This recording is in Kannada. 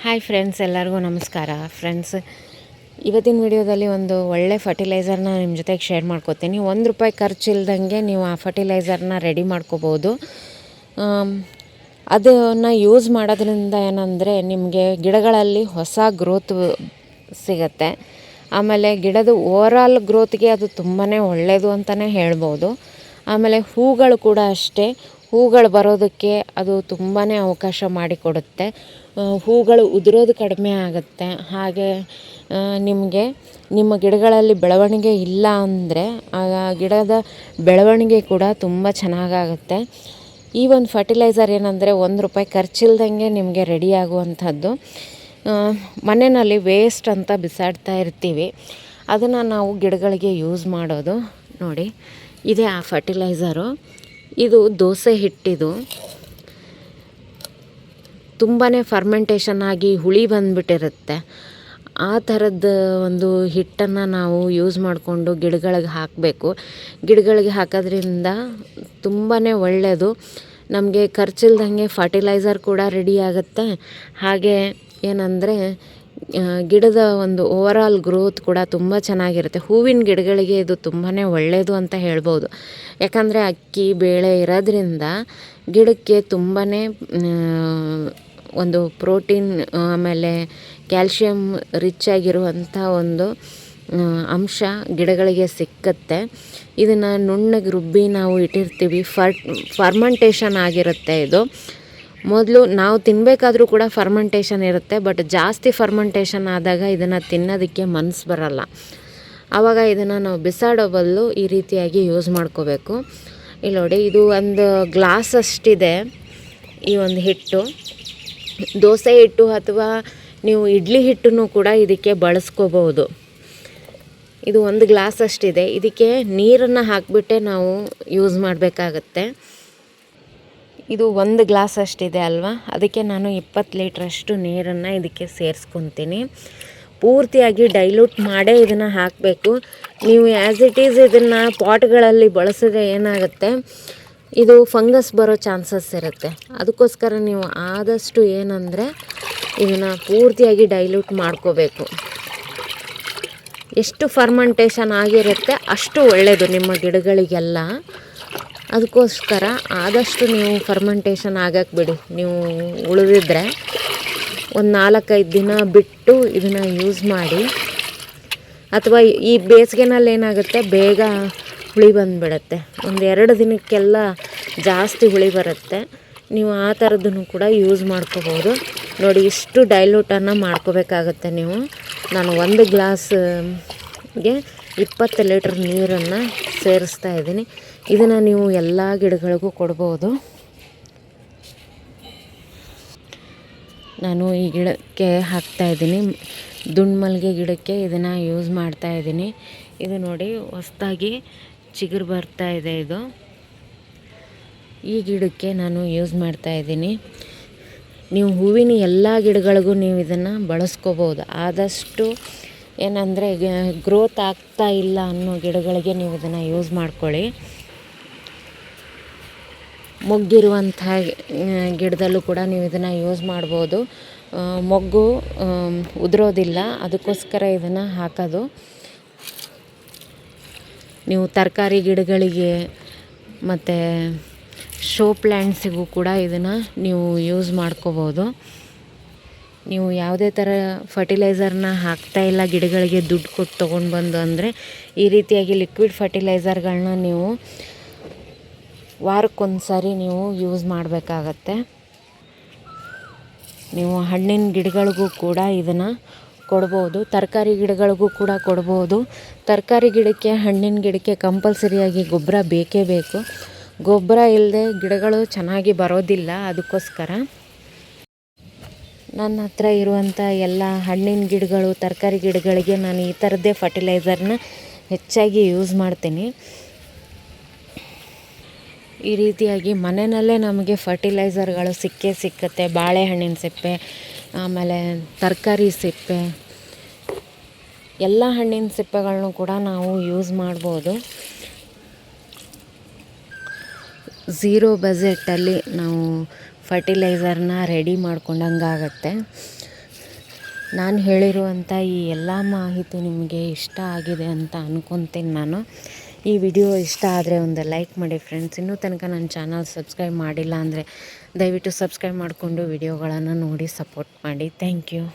ಹಾಯ್ ಫ್ರೆಂಡ್ಸ್, ಎಲ್ಲರಿಗೂ ನಮಸ್ಕಾರ. ಫ್ರೆಂಡ್ಸ್, ಇವತ್ತಿನ ವಿಡಿಯೋದಲ್ಲಿ ಒಂದು ಒಳ್ಳೆ ಫರ್ಟಿಲೈಸರ್ನ ನಿಮ್ಮ ಜೊತೆಗೆ ಶೇರ್ ಮಾಡ್ಕೋತೀನಿ. ₹1 ಖರ್ಚಿಲ್ದಂಗೆ ನೀವು ಆ ಫರ್ಟಿಲೈಸರ್ನ ರೆಡಿ ಮಾಡ್ಕೋಬೋದು. ಅದನ್ನು ಯೂಸ್ ಮಾಡೋದ್ರಿಂದ ಏನಂದರೆ ನಿಮಗೆ ಗಿಡಗಳಲ್ಲಿ ಹೊಸ ಗ್ರೋತ್ ಸಿಗುತ್ತೆ. ಆಮೇಲೆ ಗಿಡದ ಓವರಾಲ್ ಗ್ರೋತ್ಗೆ ಅದು ತುಂಬಾ ಒಳ್ಳೆಯದು ಅಂತಲೇ ಹೇಳ್ಬೋದು. ಆಮೇಲೆ ಹೂಗಳು ಕೂಡ ಅಷ್ಟೇ, ಹೂಗಳು ಬರೋದಕ್ಕೆ ಅದು ತುಂಬಾ ಅವಕಾಶ ಮಾಡಿಕೊಡುತ್ತೆ. ಹೂಗಳು ಉದುರೋದು ಕಡಿಮೆ ಆಗುತ್ತೆ. ಹಾಗೆ ನಿಮಗೆ ನಿಮ್ಮ ಗಿಡಗಳಲ್ಲಿ ಬೆಳವಣಿಗೆ ಇಲ್ಲ ಅಂದರೆ ಆ ಗಿಡದ ಬೆಳವಣಿಗೆ ಕೂಡ ತುಂಬ ಚೆನ್ನಾಗಾಗುತ್ತೆ. ಈ ಒಂದು ಫರ್ಟಿಲೈಸರ್ ಏನಂದರೆ ₹1 ಖರ್ಚಿಲ್ದಂಗೆ ನಿಮಗೆ ರೆಡಿ ಆಗುವಂಥದ್ದು. ಮನೆಯಲ್ಲಿ ವೇಸ್ಟ್ ಅಂತ ಬಿಸಾಡ್ತಾ ಇರ್ತೀವಿ, ಅದನ್ನು ನಾವು ಗಿಡಗಳಿಗೆ ಯೂಸ್ ಮಾಡೋದು. ನೋಡಿ, ಇದೇ ಆ ಫರ್ಟಿಲೈಸರು. ಇದು ದೋಸೆ ಹಿಟ್ಟಿದು ತುಂಬಾ ಫರ್ಮೆಂಟೇಷನ್ ಆಗಿ ಹುಳಿ ಬಂದುಬಿಟ್ಟಿರುತ್ತೆ. ಆ ಥರದ ಒಂದು ಹಿಟ್ಟನ್ನು ನಾವು ಯೂಸ್ ಮಾಡಿಕೊಂಡು ಗಿಡಗಳಿಗೆ ಹಾಕಬೇಕು. ಗಿಡಗಳಿಗೆ ಹಾಕೋದ್ರಿಂದ ತುಂಬಾ ಒಳ್ಳೆಯದು. ನಮಗೆ ಖರ್ಚಿಲ್ದಂಗೆ ಫರ್ಟಿಲೈಸರ್ ಕೂಡ ರೆಡಿ ಆಗುತ್ತೆ. ಹಾಗೆ ಏನಂದರೆ ಗಿಡದ ಒಂದು ಓವರಾಲ್ ಗ್ರೋತ್ ಕೂಡ ತುಂಬ ಚೆನ್ನಾಗಿರುತ್ತೆ. ಹೂವಿನ ಗಿಡಗಳಿಗೆ ಇದು ತುಂಬಾ ಒಳ್ಳೆಯದು ಅಂತ ಹೇಳ್ಬೋದು. ಯಾಕಂದರೆ ಅಕ್ಕಿ ಬೇಳೆ ಇರೋದ್ರಿಂದ ಗಿಡಕ್ಕೆ ತುಂಬಾ ಒಂದು ಪ್ರೋಟೀನ್ ಆಮೇಲೆ ಕ್ಯಾಲ್ಶಿಯಮ್ ರಿಚ್ ಆಗಿರುವಂಥ ಒಂದು ಅಂಶ ಗಿಡಗಳಿಗೆ ಸಿಕ್ಕತ್ತೆ. ಇದನ್ನು ನುಣ್ಣಗೆ ರುಬ್ಬಿ ನಾವು ಇಟ್ಟಿರ್ತೀವಿ. ಫರ್ಮೆಂಟೇಷನ್ ಆಗಿರುತ್ತೆ ಇದು. ಮೊದಲು ನಾವು ತಿನ್ನಬೇಕಾದ್ರೂ ಕೂಡ ಫರ್ಮೆಂಟೇಷನ್ ಇರುತ್ತೆ, ಬಟ್ ಜಾಸ್ತಿ ಫರ್ಮೆಂಟೇಷನ್ ಆದಾಗ ಇದನ್ನು ತಿನ್ನೋದಕ್ಕೆ ಮನಸ್ಸು ಬರಲ್ಲ. ಆವಾಗ ಇದನ್ನು ನಾವು ಬಿಸಾಡೋ ಬದಲು ಈ ರೀತಿಯಾಗಿ ಯೂಸ್ ಮಾಡ್ಕೋಬೇಕು. ಇಲ್ಲಿ ನೋಡಿ, ಇದು ಒಂದು ಗ್ಲಾಸ್ ಅಷ್ಟಿದೆ ಈ ಒಂದು ಹಿಟ್ಟು. ದೋಸೆ ಹಿಟ್ಟು ಅಥವಾ ನೀವು ಇಡ್ಲಿ ಹಿಟ್ಟನ್ನು ಕೂಡ ಇದಕ್ಕೆ ಬಳಸ್ಕೋಬೋದು. ಇದು ಒಂದು ಗ್ಲಾಸ್ ಅಷ್ಟಿದೆ. ಇದಕ್ಕೆ ನೀರನ್ನು ಹಾಕಿಬಿಟ್ಟೆ ನಾವು ಯೂಸ್ ಮಾಡಬೇಕಾಗತ್ತೆ. ಇದು ಒಂದು ಗ್ಲಾಸ್ ಅಷ್ಟಿದೆ ಅಲ್ವಾ, ಅದಕ್ಕೆ ನಾನು 20 ಲೀಟ್ರಷ್ಟು ನೀರನ್ನು ಇದಕ್ಕೆ ಸೇರಿಸ್ಕೊತೀನಿ. ಪೂರ್ತಿಯಾಗಿ ಡೈಲ್ಯೂಟ್ ಮಾಡೇ ಇದನ್ನು ಹಾಕಬೇಕು. ನೀವು ಆ್ಯಸ್ ಇಟ್ ಈಸ್ ಇದನ್ನು ಪಾಟ್ಗಳಲ್ಲಿ ಬಳಸಿದ್ರೆ ಏನಾಗುತ್ತೆ, ಇದು ಫಂಗಸ್ ಬರೋ ಚಾನ್ಸಸ್ ಇರುತ್ತೆ. ಅದಕ್ಕೋಸ್ಕರ ನೀವು ಆದಷ್ಟು ಏನಂದರೆ ಇದನ್ನು ಪೂರ್ತಿಯಾಗಿ ಡೈಲ್ಯೂಟ್ ಮಾಡ್ಕೋಬೇಕು. ಎಷ್ಟು ಫರ್ಮೆಂಟೇಷನ್ ಆಗಿರುತ್ತೆ ಅಷ್ಟು ಒಳ್ಳೆಯದು ನಿಮ್ಮ ಗಿಡಗಳಿಗೆಲ್ಲ. ಅದಕ್ಕೋಸ್ಕರ ಆದಷ್ಟು ನೀವು ಫರ್ಮೆಂಟೇಷನ್ ಆಗಕ್ಕೆ ಬಿಡಿ. ನೀವು ಉಳಿದಿದ್ರೆ ಒಂದು 4-5 ದಿನ ಬಿಟ್ಟು ಇದನ್ನು ಯೂಸ್ ಮಾಡಿ. ಅಥವಾ ಈ ಬೇಸಿಗೆನಲ್ಲಿ ಏನಾಗುತ್ತೆ, ಬೇಗ ಹುಳಿ ಬಂದುಬಿಡುತ್ತೆ. 1-2 ದಿನಕ್ಕೆಲ್ಲ ಜಾಸ್ತಿ ಹುಳಿ ಬರುತ್ತೆ. ನೀವು ಆ ಥರದ್ದನ್ನು ಕೂಡ ಯೂಸ್ ಮಾಡ್ಕೋಬೋದು. ನೋಡಿ, ಇಷ್ಟು ಡೈಲ್ಯೂಟನ್ನು ಮಾಡ್ಕೋಬೇಕಾಗತ್ತೆ ನೀವು. ನಾನು 1 ಗ್ಲಾಸ್ಗೆ 20 ಲೀಟ್ರ್ ನೀರನ್ನು ಸೇರಿಸ್ತಾ ಇದ್ದೀನಿ. ಇದನ್ನು ನೀವು ಎಲ್ಲ ಗಿಡಗಳಿಗೂ ಕೊಡ್ಬೋದು. ನಾನು ಈ ಗಿಡಕ್ಕೆ ಹಾಕ್ತಾಯಿದ್ದೀನಿ, ದುಂಡು ಗಿಡಕ್ಕೆ ಇದನ್ನು ಯೂಸ್ ಮಾಡ್ತಾಯಿದ್ದೀನಿ. ಇದು ನೋಡಿ, ಹೊಸದಾಗಿ ಚಿಗುರು ಬರ್ತಾಯಿದೆ. ಇದು ಈ ಗಿಡಕ್ಕೆ ನಾನು ಯೂಸ್ ಮಾಡ್ತಾಯಿದ್ದೀನಿ. ನೀವು ಹೂವಿನ ಎಲ್ಲ ಗಿಡಗಳಿಗೂ ನೀವು ಇದನ್ನು ಬಳಸ್ಕೋಬೋದು. ಆದಷ್ಟು ಏನಂದರೆ ಗ್ರೋತ್ ಆಗ್ತಾ ಇಲ್ಲ ಅನ್ನೋ ಗಿಡಗಳಿಗೆ ನೀವು ಇದನ್ನು ಯೂಸ್ ಮಾಡ್ಕೊಳ್ಳಿ. ಮೊಗ್ಗಿರುವಂಥ ಗಿಡದಲ್ಲೂ ಕೂಡ ನೀವು ಇದನ್ನು ಯೂಸ್ ಮಾಡ್ಬೋದು. ಮೊಗ್ಗು ಉದುರೋದಿಲ್ಲ, ಅದಕ್ಕೋಸ್ಕರ ಇದನ್ನು ಹಾಕೋದು. ನೀವು ತರಕಾರಿ ಗಿಡಗಳಿಗೆ ಮತ್ತು ಶೋ ಪ್ಲ್ಯಾಂಟ್ಸಿಗೂ ಕೂಡ ಇದನ್ನು ನೀವು ಯೂಸ್ ಮಾಡ್ಕೋಬೋದು. ನೀವು ಯಾವುದೇ ಥರ ಫರ್ಟಿಲೈಸರ್ನ ಹಾಕ್ತಾಯಿಲ್ಲ ಗಿಡಗಳಿಗೆ ದುಡ್ಡು ಕೊಟ್ಟು ತೊಗೊಂಡು ಬಂದು ಅಂದರೆ, ಈ ರೀತಿಯಾಗಿ ಲಿಕ್ವಿಡ್ ಫರ್ಟಿಲೈಸರ್ಗಳನ್ನ ನೀವು ವಾರಕ್ಕೊಂದು ಸಾರಿ ನೀವು ಯೂಸ್ ಮಾಡಬೇಕಾಗತ್ತೆ. ನೀವು ಹಣ್ಣಿನ ಗಿಡಗಳಿಗೂ ಕೂಡ ಇದನ್ನು ಕೊಡ್ಬೋದು, ತರಕಾರಿ ಗಿಡಗಳಿಗೂ ಕೂಡ ಕೊಡ್ಬೋದು. ತರಕಾರಿ ಗಿಡಕ್ಕೆ, ಹಣ್ಣಿನ ಗಿಡಕ್ಕೆ ಕಂಪಲ್ಸರಿಯಾಗಿ ಗೊಬ್ಬರ ಬೇಕೇ ಬೇಕು. ಗೊಬ್ಬರ ಇಲ್ಲದೆ ಗಿಡಗಳು ಚೆನ್ನಾಗಿ ಬರೋದಿಲ್ಲ. ಅದಕ್ಕೋಸ್ಕರ ನನ್ನ ಹತ್ರ ಇರುವಂಥ ಎಲ್ಲ ಹಣ್ಣಿನ ಗಿಡಗಳು, ತರಕಾರಿ ಗಿಡಗಳಿಗೆ ನಾನು ಈ ಥರದ್ದೇ ಫರ್ಟಿಲೈಸರ್ನ ಹೆಚ್ಚಾಗಿ ಯೂಸ್ ಮಾಡ್ತೀನಿ. ಈ ರೀತಿಯಾಗಿ ಮನೆಯಲ್ಲೇ ನಮಗೆ ಫರ್ಟಿಲೈಸರ್ಗಳು ಸಿಕ್ಕತ್ತೆ. ಬಾಳೆಹಣ್ಣಿನ ಸಿಪ್ಪೆ, ಆಮೇಲೆ ತರಕಾರಿ ಸಿಪ್ಪೆ, ಎಲ್ಲ ಹಣ್ಣಿನ ಸಿಪ್ಪೆಗಳನ್ನು ಕೂಡ ನಾವು ಯೂಸ್ ಮಾಡ್ಬೋದು. 0 ಬಜೆಟಲ್ಲಿ ನಾವು ಫರ್ಟಿಲೈಸರ್ನ ರೆಡಿ ಮಾಡ್ಕೊಂಡಂಗಾಗತ್ತೆ. ನಾನು ಹೇಳಿರುವಂಥ ಈ ಎಲ್ಲ ಮಾಹಿತಿ ನಿಮಗೆ ಇಷ್ಟ ಆಗಿದೆ ಅಂತ ಅಂದ್ಕೊತೀನಿ ನಾನು. ಈ ವಿಡಿಯೋ ಇಷ್ಟ ಆದರೆ ಒಂದು ಲೈಕ್ ಮಾಡಿ ಫ್ರೆಂಡ್ಸ್. ಇನ್ನೂ ತನಕ ನನ್ನ ಚಾನಲ್ ಸಬ್ಸ್ಕ್ರೈಬ್ ಮಾಡಿಲ್ಲ ಅಂದರೆ ದಯವಿಟ್ಟು ಸಬ್ಸ್ಕ್ರೈಬ್ ಮಾಡಿಕೊಂಡು ವಿಡಿಯೋಗಳನ್ನು ನೋಡಿ ಸಪೋರ್ಟ್ ಮಾಡಿ. Thank you.